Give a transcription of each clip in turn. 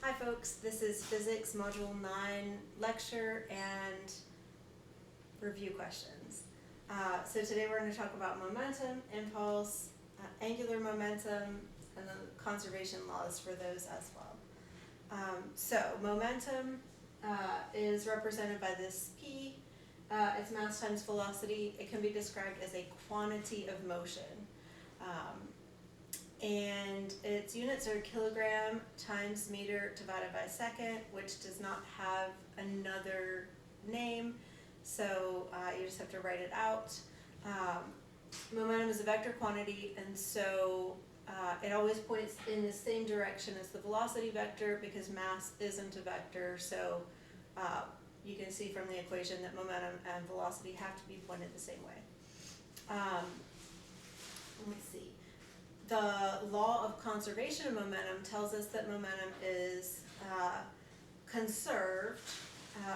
Hi folks, this is Physics Module 9 lecture and review questions. So today we're going to talk about momentum, impulse, angular momentum, and the conservation laws for those as well. So momentum is represented by this P. It's mass times velocity. It can be described as a quantity of motion. And its units are kilogram times meter divided by second, which does not have another name, so you just have to write it out. Momentum is a vector quantity, and so it always points in the same direction as the velocity vector because mass isn't a vector, so you can see from the equation that momentum and velocity have to be pointed the same way. Let's see. The law of conservation of momentum tells us that momentum is conserved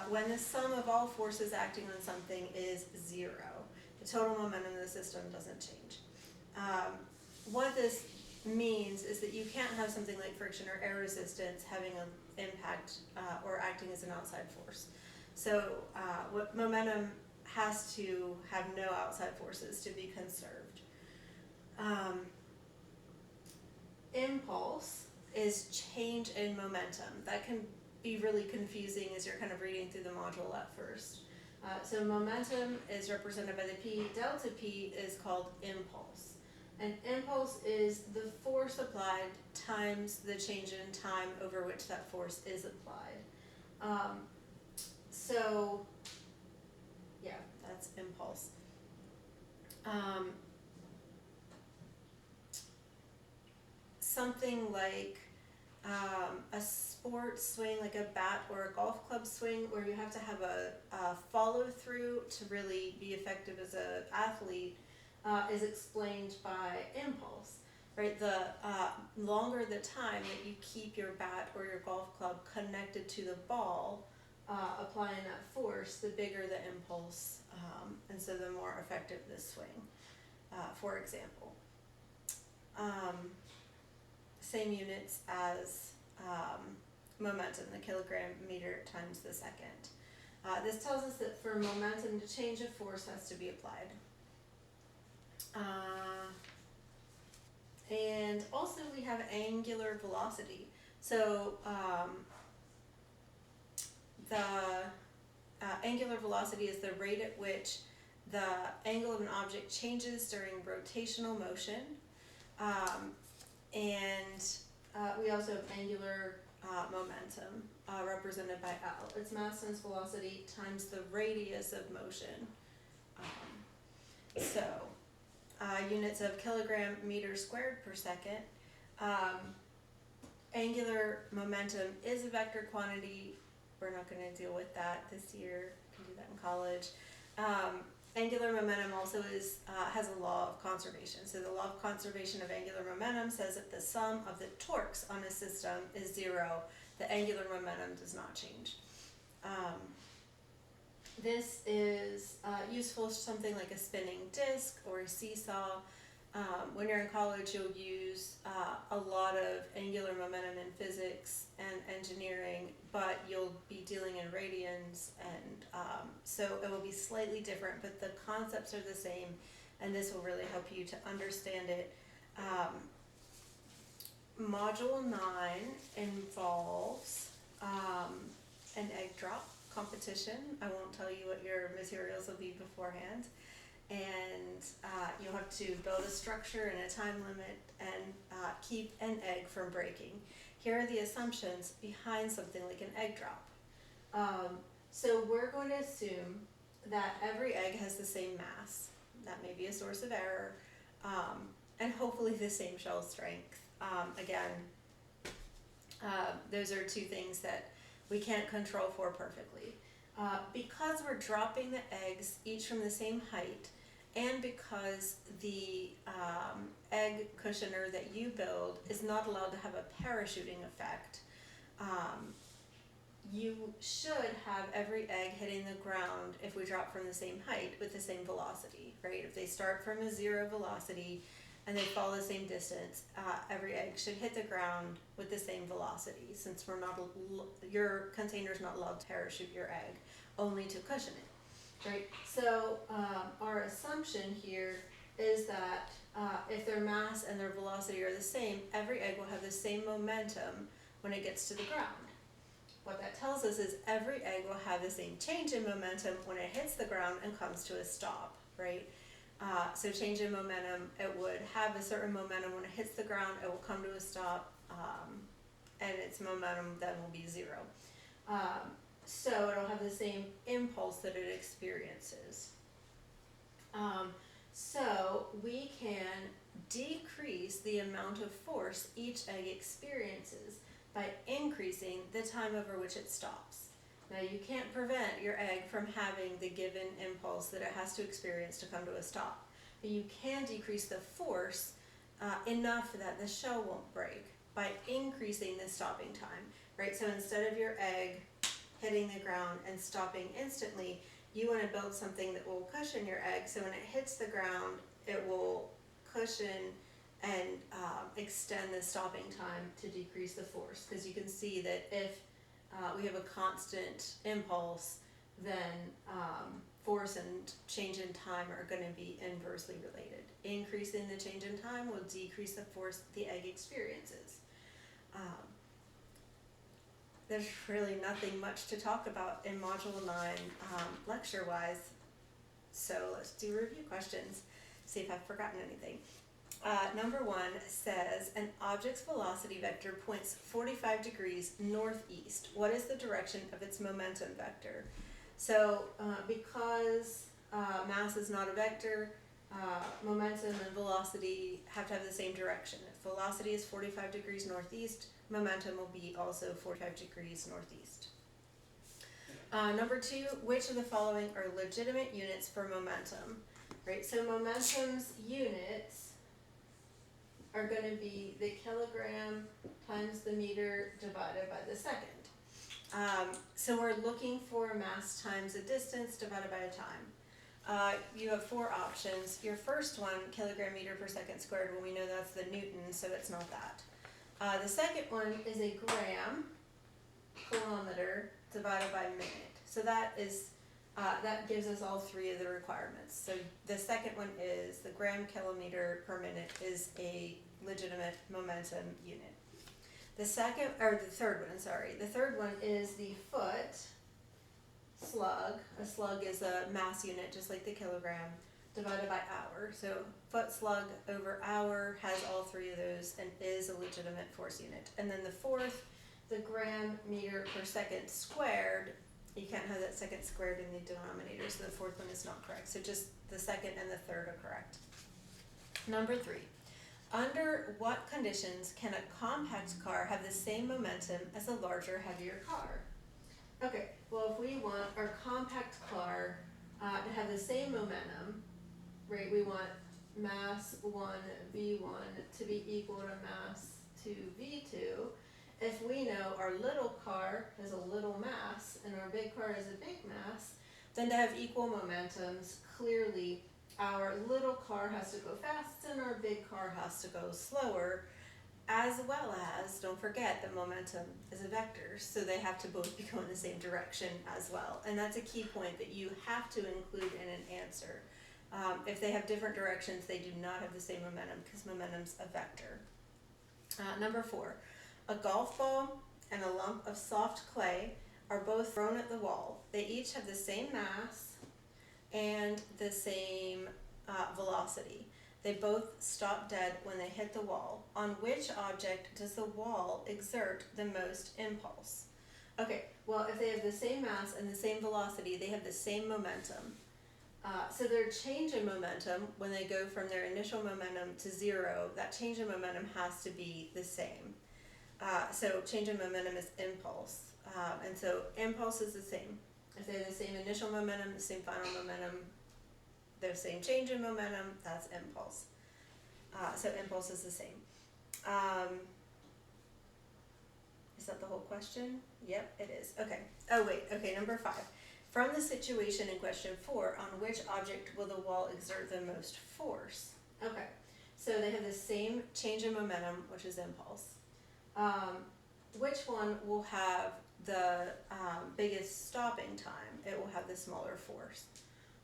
when the sum of all forces acting on something is zero. The total momentum of the system doesn't change. What this means is that you can't have something like friction or air resistance having an impact or acting as an outside force. So what momentum has to have no outside forces to be conserved. Impulse is change in momentum. That can be really confusing as you're kind of reading through the module at first. So momentum is represented by the P. Delta P is called impulse. And impulse is the force applied times the change in time over which that force is applied. So yeah, that's impulse. Something like a sports swing, like a bat or a golf club swing, where you have to have a follow through to really be effective as an athlete, is explained by impulse. Right, the longer the time that you keep your bat or your golf club connected to the ball, applying that force, the bigger the impulse, and so the more effective the swing, for example. Same units as momentum, the kilogram meter times the second. This tells us that for momentum to change, a force has to be applied. And also we have angular velocity. So the angular velocity is the rate at which the angle of an object changes during rotational motion. We also have angular momentum represented by L. It's mass times velocity times the radius of motion. Units of kilogram meter squared per second. Angular momentum is a vector quantity. We're not going to deal with that this year. We can do that in college. Angular momentum also has a law of conservation. So the law of conservation of angular momentum says that the sum of the torques on a system is zero. The angular momentum does not change. This is useful for something like a spinning disc or a seesaw. When you're in college, you'll use a lot of angular momentum in physics and engineering, but you'll be dealing in radians, and so it will be slightly different, but the concepts are the same, and this will really help you to understand it. Module 9 involves an egg drop competition. I won't tell you what your materials will be beforehand. And you'll have to build a structure and a time limit and keep an egg from breaking. Here are the assumptions behind something like an egg drop. So we're going to assume that every egg has the same mass. That may be a source of error, and hopefully the same shell strength. Again, those are two things that we can't control for perfectly. Because we're dropping the eggs each from the same height, and because the egg cushioner that you build is not allowed to have a parachuting effect, you should have every egg hitting the ground if we drop from the same height with the same velocity, right? If they start from a zero velocity, and they fall the same distance, every egg should hit the ground with the same velocity, since your container's not allowed to parachute your egg, only to cushion it, right? So our assumption here is that if their mass and their velocity are the same, every egg will have the same momentum when it gets to the ground. What that tells us is every egg will have the same change in momentum when it hits the ground and comes to a stop, right? So change in momentum, it would have a certain momentum when it hits the ground, it will come to a stop, and its momentum then will be zero. So it'll have the same impulse that it experiences. So we can decrease the amount of force each egg experiences by increasing the time over which it stops. Now you can't prevent your egg from having the given impulse that it has to experience to come to a stop, but you can decrease the force enough that the shell won't break by increasing the stopping time, right? So instead of your egg hitting the ground and stopping instantly, you want to build something that will cushion your egg, so when it hits the ground, it will cushion and extend the stopping time to decrease the force. Because you can see that if we have a constant impulse, then force and change in time are going to be inversely related. Increasing the change in time will decrease the force the egg experiences. There's really nothing much to talk about in Module 9 lecture-wise, so let's do review questions, see if I've forgotten anything. Number 1 says, an object's velocity vector points 45 degrees northeast. What is the direction of its momentum vector? So because mass is not a vector, momentum and velocity have to have the same direction. If velocity is 45 degrees northeast, momentum will be also 45 degrees northeast. Number 2, which of the following are legitimate units for momentum? Right, so momentum's units are going to be the kilogram times the meter divided by the second. So we're looking for mass times a distance divided by a time. You have 4 options. Your first one, kilogram meter per second squared, well, we know that's the Newton, so it's not that. The second one is a gram kilometer divided by minute. So that gives us all 3 of the requirements. So the second one is the gram kilometer per minute is a legitimate momentum unit. The third one is the foot slug. A slug is a mass unit, just like the kilogram, divided by hour. So foot slug over hour has all 3 of those and is a legitimate force unit. And then the fourth, the gram meter per second squared, you can't have that second squared in the denominator, so the fourth one is not correct. So just the second and the third are correct. Number 3, under what conditions can a compact car have the same momentum as a larger, heavier car? Okay, well, if we want our compact car to have the same momentum, right, we want mass 1 V1 to be equal to mass 2 V2. If we know our little car has a little mass and our big car has a big mass, then to have equal momentums, clearly our little car has to go fast and our big car has to go slower, as well as, don't forget that momentum is a vector, so they have to both be going the same direction as well. And that's a key point that you have to include in an answer. If they have different directions, they do not have the same momentum because momentum's a vector. Number 4, a golf ball and a lump of soft clay are both thrown at the wall. They each have the same mass and the same velocity. They both stop dead when they hit the wall. On which object does the wall exert the most impulse? Okay, well, if they have the same mass and the same velocity, they have the same momentum. So their change in momentum, when they go from their initial momentum to 0, that change in momentum has to be the same. So change in momentum is impulse. And so impulse is the same. If they have the same initial momentum, the same final momentum, the same change in momentum, that's impulse. So impulse is the same. Is that the whole question? Yep, it is. Okay. Oh, wait. Okay, number 5. From the situation in question 4, on which object will the wall exert the most force? Okay. So they have the same change in momentum, which is impulse. Which one will have the biggest stopping time? It will have the smaller force.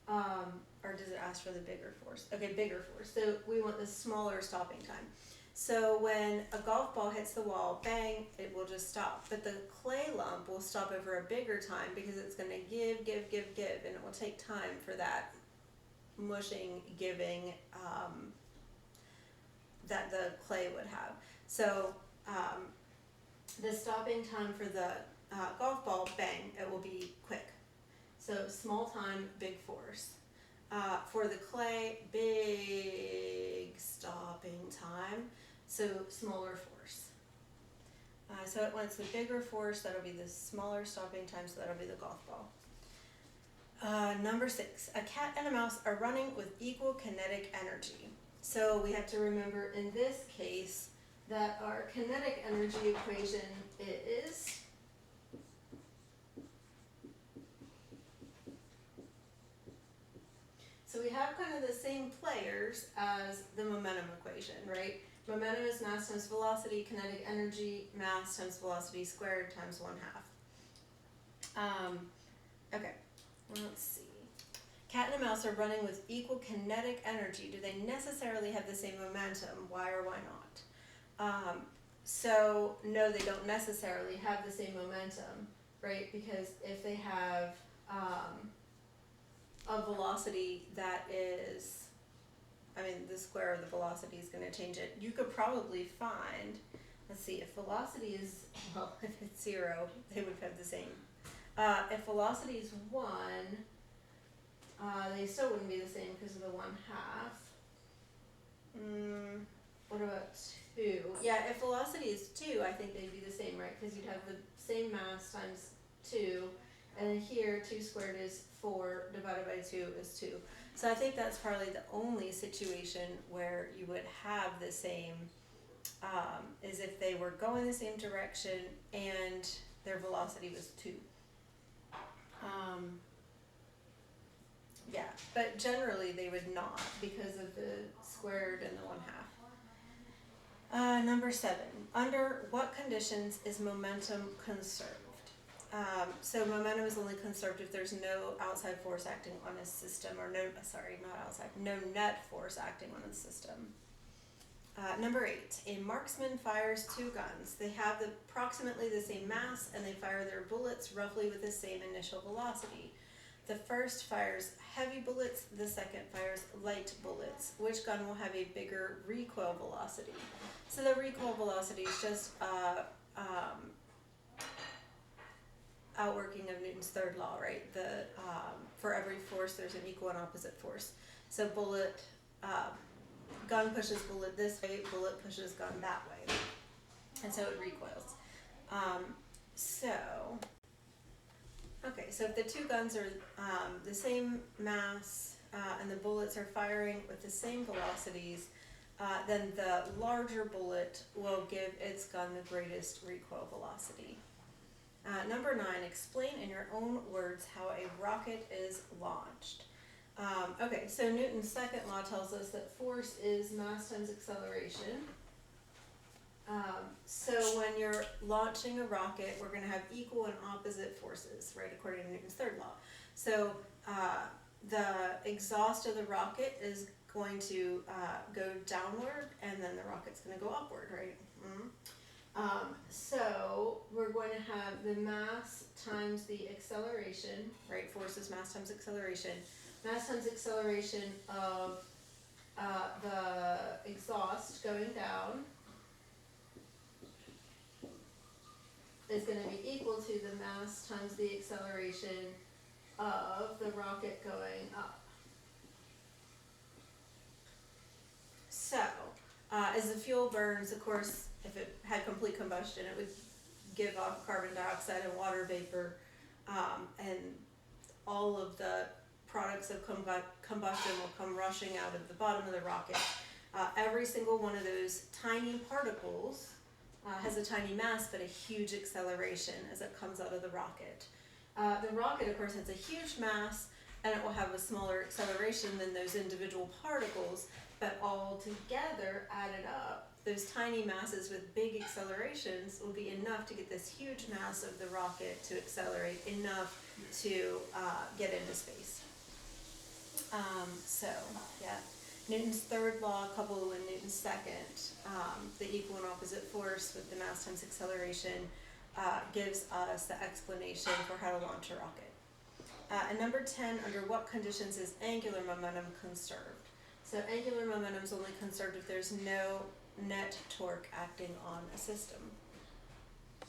Or does it ask for the bigger force? Okay, bigger force. So we want the smaller stopping time. So when a golf ball hits the wall, bang, it will just stop. But the clay lump will stop over a bigger time because it's going to give, and it will take time for that mushing, giving that the clay would have. So the stopping time for the golf ball, bang, it will be quick. So small time, big force. For the clay, big stopping time, so smaller force. So when it's the bigger force, that'll be the smaller stopping time, so that'll be the golf ball. Number 6, a cat and a mouse are running with equal kinetic energy. So we have to remember in this case that our kinetic energy equation is so we have kind of the same players as the momentum equation, right? Momentum is mass times velocity, kinetic energy, mass times velocity squared times 1/2. Okay, let's see. Cat and a mouse are running with equal kinetic energy. Do they necessarily have the same momentum? Why or why not? So no, they don't necessarily have the same momentum, right? Because if they have a velocity that is, the square of the velocity is going to change it. You could probably find, let's see, if velocity is, well, if it's 0, they would have the same. If velocity is 1, they still wouldn't be the same because of the 1/2. What about 2? Yeah, if velocity is 2, I think they'd be the same, right? Because you'd have the same mass times 2, and then here 2 squared is 4 divided by 2 is 2. So I think that's probably the only situation where you would have the same, is if they were going the same direction and their velocity was 2. Yeah, but generally they would not because of the squared and the 1/2. Number 7, under what conditions is momentum conserved? So momentum is only conserved if there's no outside force acting on a system, or no net force acting on a system. Number 8, a marksman fires 2 guns. They have approximately the same mass and they fire their bullets roughly with the same initial velocity. The first fires heavy bullets, the second fires light bullets. Which gun will have a bigger recoil velocity? So the recoil velocity is just outworking of Newton's third law, right? For every force there's an equal and opposite force. So gun pushes bullet this way, bullet pushes gun that way, and so it recoils. So if the 2 guns are the same mass and the bullets are firing with the same velocities, then the larger bullet will give its gun the greatest recoil velocity. Number 9, explain in your own words how a rocket is launched. Okay, so Newton's second law tells us that force is mass times acceleration. So when you're launching a rocket, we're going to have equal and opposite forces, right, according to Newton's third law. So the exhaust of the rocket is going to go downward, and then the rocket's going to go upward, right? So we're going to have the mass times the acceleration, right? Force is mass times acceleration. Mass times acceleration of the exhaust going down is going to be equal to the mass times the acceleration of the rocket going up. So, as the fuel burns, of course, if it had complete combustion, it would give off carbon dioxide and water vapor, and all of the products of combustion will come rushing out of the bottom of the rocket. Every single one of those tiny particles has a tiny mass but a huge acceleration as it comes out of the rocket. The rocket, of course, has a huge mass and it will have a smaller acceleration than those individual particles, but all together, added up, those tiny masses with big accelerations will be enough to get this huge mass of the rocket to accelerate enough to get into space. So, yeah. Newton's third law coupled with Newton's second, the equal and opposite force with the mass times acceleration, gives us the explanation for how to launch a rocket. And number 10, under what conditions is angular momentum conserved? So angular momentum is only conserved if there's no net torque acting on a system.